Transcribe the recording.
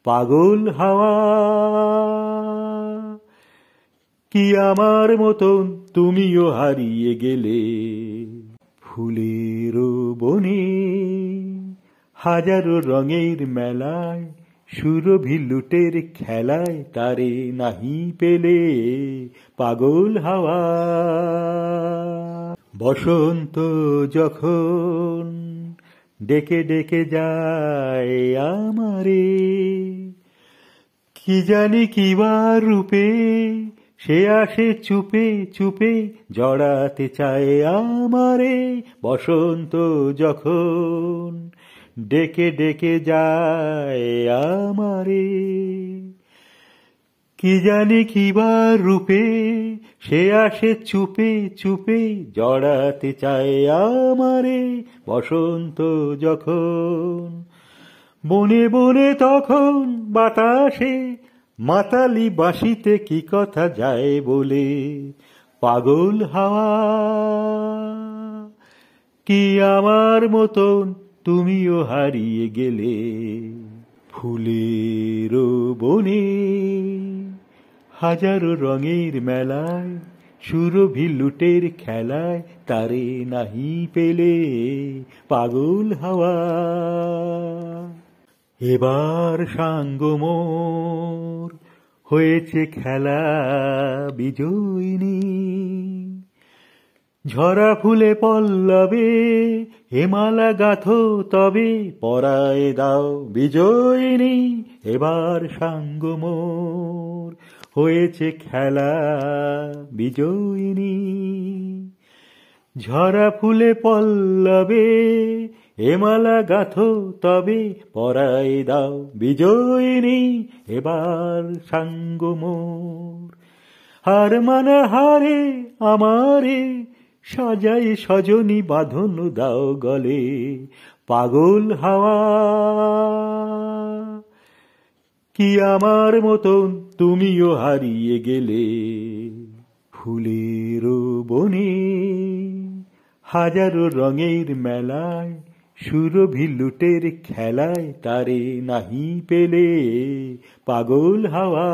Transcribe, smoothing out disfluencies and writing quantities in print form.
পাগল হাওয়া। কি আমার মতন তুমিও হারিয়ে গেলে ফুলের বনে, হাজারো রঙের মেলায়, সুরভি লুটের খেলায় তারে নাহি পেলে পাগল হাওয়া। বসন্ত যখন ডেকে ডেকে যায় আমারে, কি জানি কিবার রূপে সে আসে চুপে চুপে জড়াতে চায় আমারে। বসন্ত যখন ডেকে ডেকে যায় আমারে, কি জানি কিবার রূপে সে আসে চুপে চুপে জড়াতে চায় আমারে। বসন্ত যখন বনে বনে তখন বাতাসে মাতালি বাঁশিতে কি কথা যায় বলে পাগল হাওয়া। কি আমার মতন তুমিও হারিয়ে গেলে ফুলের বনে, হাজারো রঙের মেলায়, সুরভি লুটের খেলায় তারে নাহি পেলে পাগল হাওয়া। এবার সাঙ্গ মোর হয়েছে খেলা বিজয়িনী, ঝরা ফুলে পল্লবে হেমালা গাথো তবে পরায় দাও বিজয়িনী। এবার সাঙ্গ মোর হয়েছে খেলা বিজয়িনী, ঝরা ফুলে পল্লবে হেমালা গাথো তবে পরায় দাও বিজয়িনী। এবার সাঙ্গ মোর হার মানা হারে আমারে, সাজাই সজনী বাঁধন দাও গলে পাগল হাওয়া। কি আমার মতন তুমিও হারিয়ে গেলে ফুলের বনে, হাজারো রঙের মেলায়, সুরভি লুটের খেলায় তারে নাহি পেলে পাগল হাওয়া।